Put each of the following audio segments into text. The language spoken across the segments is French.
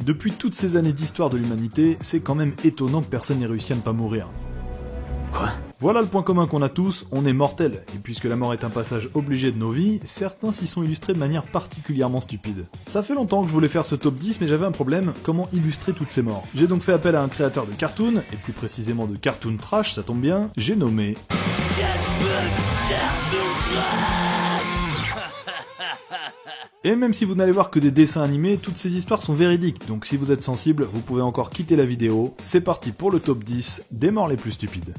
Depuis toutes ces années d'histoire de l'humanité, c'est quand même étonnant que personne n'ait réussi à ne pas mourir. Quoi ? Voilà le point commun qu'on a tous, on est mortels, et puisque la mort est un passage obligé de nos vies, certains s'y sont illustrés de manière particulièrement stupide. Ça fait longtemps que je voulais faire ce top 10, mais j'avais un problème, comment illustrer toutes ces morts. J'ai donc fait appel à un créateur de cartoon, et plus précisément de cartoon trash, ça tombe bien, j'ai nommé... Et même si vous n'allez voir que des dessins animés, toutes ces histoires sont véridiques, donc si vous êtes sensible, vous pouvez encore quitter la vidéo. C'est parti pour le top 10 des morts les plus stupides.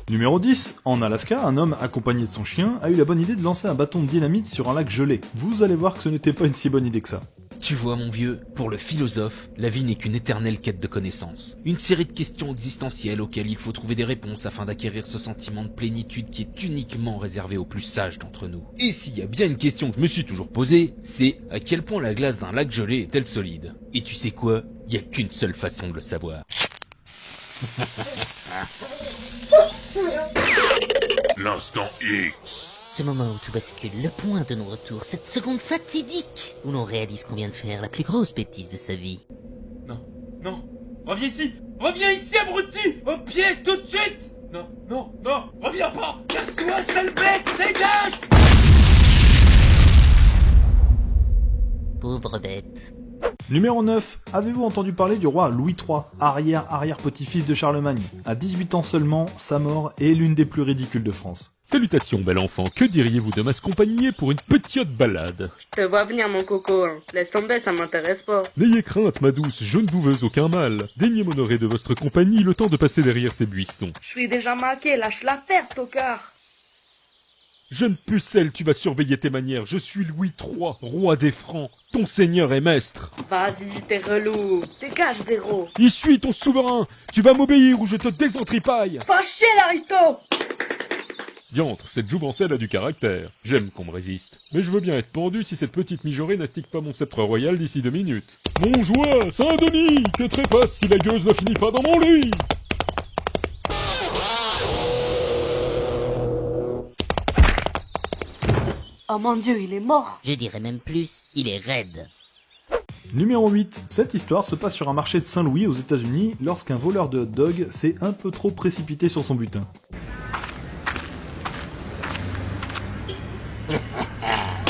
Numéro 10. En Alaska, un homme accompagné de son chien a eu la bonne idée de lancer un bâton de dynamite sur un lac gelé. Vous allez voir que ce n'était pas une si bonne idée que ça. Tu vois mon vieux, pour le philosophe, la vie n'est qu'une éternelle quête de connaissances. Une série de questions existentielles auxquelles il faut trouver des réponses afin d'acquérir ce sentiment de plénitude qui est uniquement réservé aux plus sages d'entre nous. Et s'il y a bien une question que je me suis toujours posée, c'est à quel point la glace d'un lac gelé est-elle solide? Et tu sais quoi? Il n'y a qu'une seule façon de le savoir. L'instant X. Ce moment où tout bascule, le point de non-retour, cette seconde fatidique où l'on réalise qu'on vient de faire la plus grosse bêtise de sa vie. Non, non, reviens ici abruti, au pied, tout de suite. Non, non, non, reviens pas, casse-toi sale bête, dégage. Pauvre bête. Numéro 9. Avez-vous entendu parler du roi Louis III, arrière-arrière-petit-fils de Charlemagne? À 18 ans seulement, sa mort est l'une des plus ridicules de France. Salutations, bel enfant, que diriez-vous de m'accompagner pour une petite balade? Je te vois venir mon coco, hein. Laisse tomber, ça m'intéresse pas. N'ayez crainte, ma douce, je ne vous veux aucun mal. Daignez m'honorer de votre compagnie le temps de passer derrière ces buissons. Je suis déjà marqué, lâche l'affaire, tocard. Jeune pucelle, tu vas surveiller tes manières, je suis Louis III, roi des Francs, ton seigneur et maître. Vas-y, t'es relou. Dégage, Véro. Y suis ton souverain, tu vas m'obéir ou je te désentripaille. Va chier, l'aristo. Diantre, cette jouvencelle a du caractère. J'aime qu'on me résiste. Mais je veux bien être pendu si cette petite mijaurée n'astique pas mon sceptre royal d'ici 2 minutes. Mon joie, Saint-Denis, que trépasse si la gueuse ne finit pas dans mon lit. Oh mon Dieu, il est mort. Je dirais même plus, il est raide. Numéro 8. Cette histoire se passe sur un marché de Saint-Louis aux États-Unis lorsqu'un voleur de hot dog s'est un peu trop précipité sur son butin.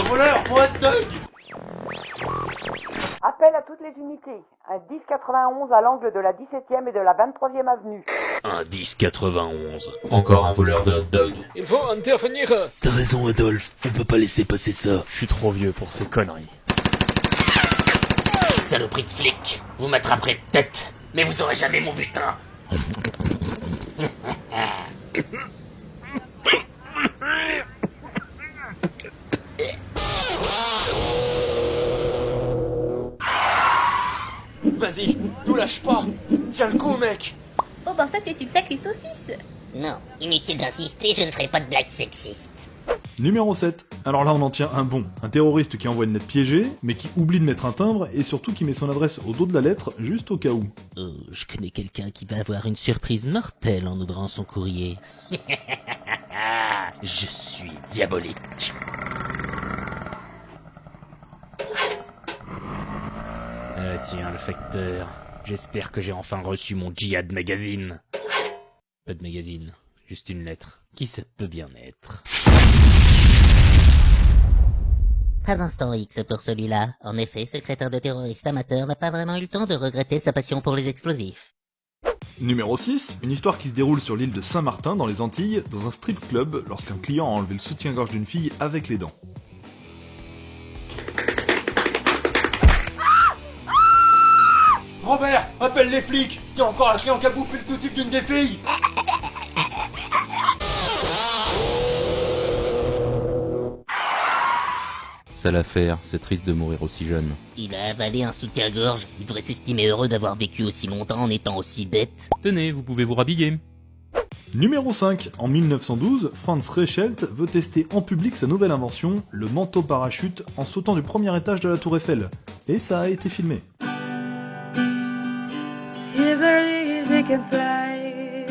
Voleur, mon hot dog. Appel à toutes les unités. Un 1091 à l'angle de la 17e et de la 23e avenue. Un 1091. Encore un voleur de hot dog. Il faut intervenir. T'as raison, Adolphe, on peut pas laisser passer ça. Je suis trop vieux pour ces conneries. Saloperie de flic, vous m'attraperez de tête, mais vous aurez jamais mon butin. Vas-y, nous lâche pas. Tiens le coup, mec. Oh ben ça c'est une sacrée saucisse. Non, inutile d'insister, je ne ferai pas de blagues sexistes. Numéro 7. Alors là on en tient un bon. Un terroriste qui envoie une lettre piégée, mais qui oublie de mettre un timbre, et surtout qui met son adresse au dos de la lettre, juste au cas où. Oh, je connais quelqu'un qui va avoir une surprise mortelle en ouvrant son courrier. Je suis diabolique. Ah tiens, le facteur. J'espère que j'ai enfin reçu mon Djihad magazine. Pas de magazine, juste une lettre. Qui ça peut bien être? Pas d'instant X pour celui-là. En effet, ce crétin de terroriste amateur n'a pas vraiment eu le temps de regretter sa passion pour les explosifs. Numéro 6. Une histoire qui se déroule sur l'île de Saint-Martin dans les Antilles, dans un strip club, lorsqu'un client a enlevé le soutien-gorge d'une fille avec les dents. Robert, appelle les flics. Il y a encore un client qui a bouffé le soutif d'une des filles. Sale affaire, c'est triste de mourir aussi jeune. Il a avalé un soutien-gorge. Il devrait s'estimer heureux d'avoir vécu aussi longtemps en étant aussi bête. Tenez, vous pouvez vous rhabiller. Numéro 5. En 1912, Franz Reichelt veut tester en public sa nouvelle invention, le manteau parachute, en sautant du premier étage de la tour Eiffel. Et ça a été filmé. Every can fly.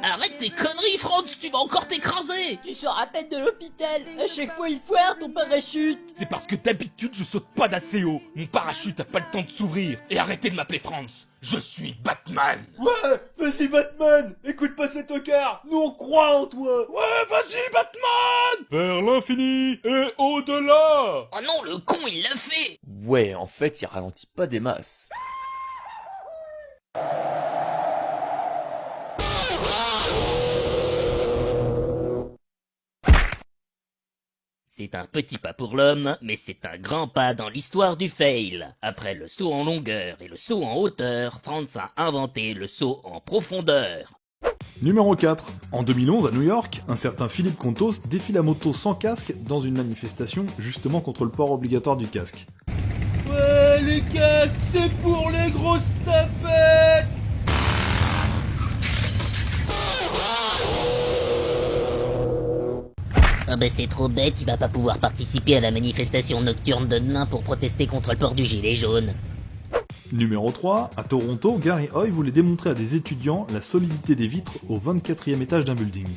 Arrête tes conneries, Franz, tu vas encore t'écraser. Tu sors à peine de l'hôpital. À chaque fois, il foire ton parachute. C'est parce que d'habitude, je saute pas d'assez haut. Mon parachute a pas le temps de s'ouvrir. Et arrêtez de m'appeler Franz. Je suis Batman. Ouais, vas-y Batman. Écoute pas cet tocard. Nous on croit en toi. Ouais, vas-y Batman. Vers l'infini et au-delà. Oh non, le con, il l'a fait. Ouais, en fait, il ralentit pas des masses. C'est un petit pas pour l'homme, mais c'est un grand pas dans l'histoire du fail. Après le saut en longueur et le saut en hauteur, Franz a inventé le saut en profondeur. Numéro 4. En 2011, à New York, un certain Philippe Contos défile à moto sans casque dans une manifestation justement contre le port obligatoire du casque. Ouais, les casques, c'est pour les grosses tapettes. Ah bah c'est trop bête, il va pas pouvoir participer à la manifestation nocturne de demain pour protester contre le port du gilet jaune. Numéro 3. À Toronto, Gary Hoy voulait démontrer à des étudiants la solidité des vitres au 24e étage d'un building.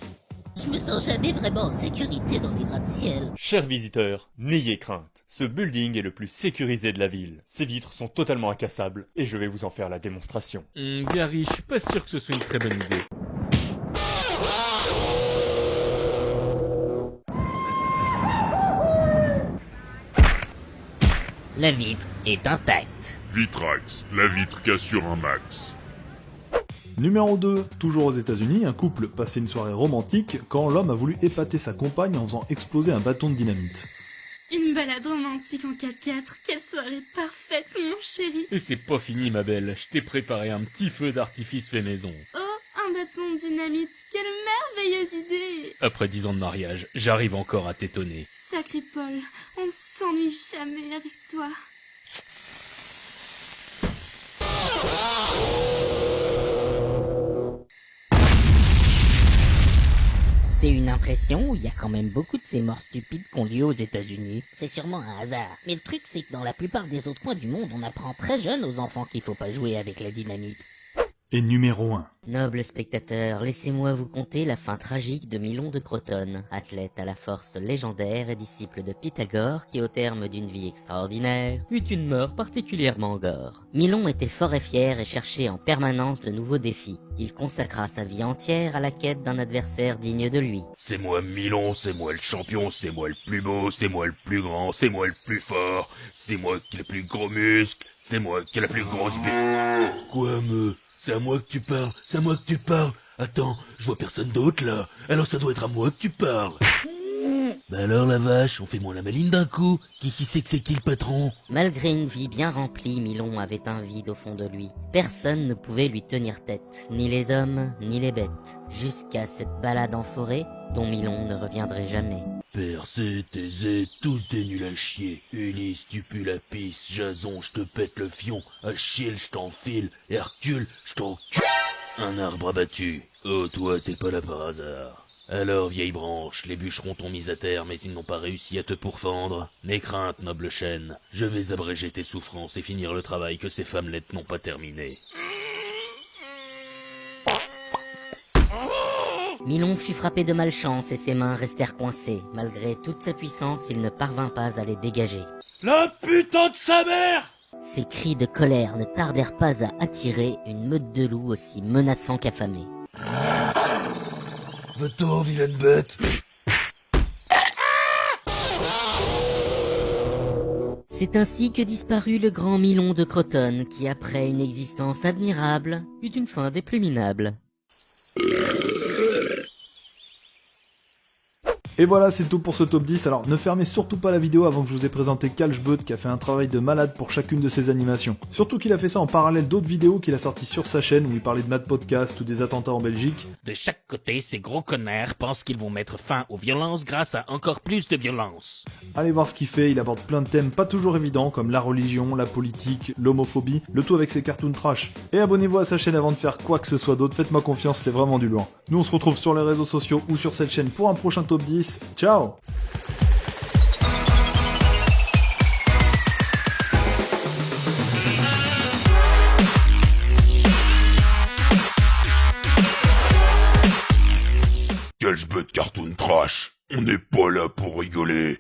Je me sens jamais vraiment en sécurité dans les gratte-ciel. Chers visiteurs, n'ayez crainte. Ce building est le plus sécurisé de la ville. Ces vitres sont totalement incassables et je vais vous en faire la démonstration. Gary, je suis pas sûr que ce soit une très bonne idée. La vitre est intacte. Vitrax, la vitre qu'assure un max. Numéro 2. Toujours aux États-Unis, un couple passait une soirée romantique quand l'homme a voulu épater sa compagne en faisant exploser un bâton de dynamite. Une balade romantique en 4x4, quelle soirée parfaite, mon chéri. Et c'est pas fini, ma belle, je t'ai préparé un petit feu d'artifice fait maison. Oh, un bâton de dynamite, quelle merveilleuse idée. Après 10 ans de mariage, j'arrive encore à t'étonner. Sacré Paul, on ne s'ennuie jamais avec toi. C'est une impression où il y a quand même beaucoup de ces morts stupides qui ont lieu aux États-Unis. C'est sûrement un hasard. Mais le truc, c'est que dans la plupart des autres coins du monde, on apprend très jeune aux enfants qu'il faut pas jouer avec la dynamite. Et numéro 1. Nobles spectateurs, laissez-moi vous conter la fin tragique de Milon de Crotone, athlète à la force légendaire et disciple de Pythagore qui, au terme d'une vie extraordinaire, eut une mort particulièrement gore. Milon était fort et fier et cherchait en permanence de nouveaux défis. Il consacra sa vie entière à la quête d'un adversaire digne de lui. C'est moi Milon, c'est moi le champion, c'est moi le plus beau, c'est moi le plus grand, c'est moi le plus fort, c'est moi qui ai le plus gros muscle, c'est moi qui ai la plus grosse bite. Quoi, me? C'est à moi que tu parles, c'est à moi que tu parles. Attends, je vois personne d'autre là, alors ça doit être à moi que tu parles. Bah alors la vache, on fait moins la maline d'un coup. Qui sait que c'est qui le patron? Malgré une vie bien remplie, Milon avait un vide au fond de lui. Personne ne pouvait lui tenir tête, ni les hommes, ni les bêtes. Jusqu'à cette balade en forêt, dont Milon ne reviendrait jamais. Persée, Thésée, tous des nuls à chier. Ulysse, tu pues la pisse. Jason, je te pète le fion. Achille, je t'enfile. Hercule, je t'encule. Un arbre abattu. Oh, toi, t'es pas là par hasard. Alors, vieille branche, les bûcherons t'ont mis à terre, mais ils n'ont pas réussi à te pourfendre. N'aie crainte, noble chêne. Je vais abréger tes souffrances et finir le travail que ces femmelettes n'ont pas terminé. Milon fut frappé de malchance et ses mains restèrent coincées. Malgré toute sa puissance, il ne parvint pas à les dégager. La putain de sa mère! Ses cris de colère ne tardèrent pas à attirer une meute de loups aussi menaçants qu'affamés. Va-t'en, vilaine bête! C'est ainsi que disparut le grand Milon de Crotone, qui après une existence admirable, eut une fin des plus minables. Et voilà, c'est tout pour ce top 10. Alors ne fermez surtout pas la vidéo avant que je vous ai présenté Kalchbeut qui a fait un travail de malade pour chacune de ses animations. Surtout qu'il a fait ça en parallèle d'autres vidéos qu'il a sorties sur sa chaîne où il parlait de Mad Podcast ou des attentats en Belgique. De chaque côté, ces gros connards pensent qu'ils vont mettre fin aux violences grâce à encore plus de violence. Allez voir ce qu'il fait, il aborde plein de thèmes pas toujours évidents comme la religion, la politique, l'homophobie, le tout avec ses cartoons trash. Et abonnez-vous à sa chaîne avant de faire quoi que ce soit d'autre, faites-moi confiance, c'est vraiment du lourd. Nous on se retrouve sur les réseaux sociaux ou sur cette chaîne pour un prochain top 10. Ciao! Quel jeu de cartoon trash. On n'est pas là pour rigoler.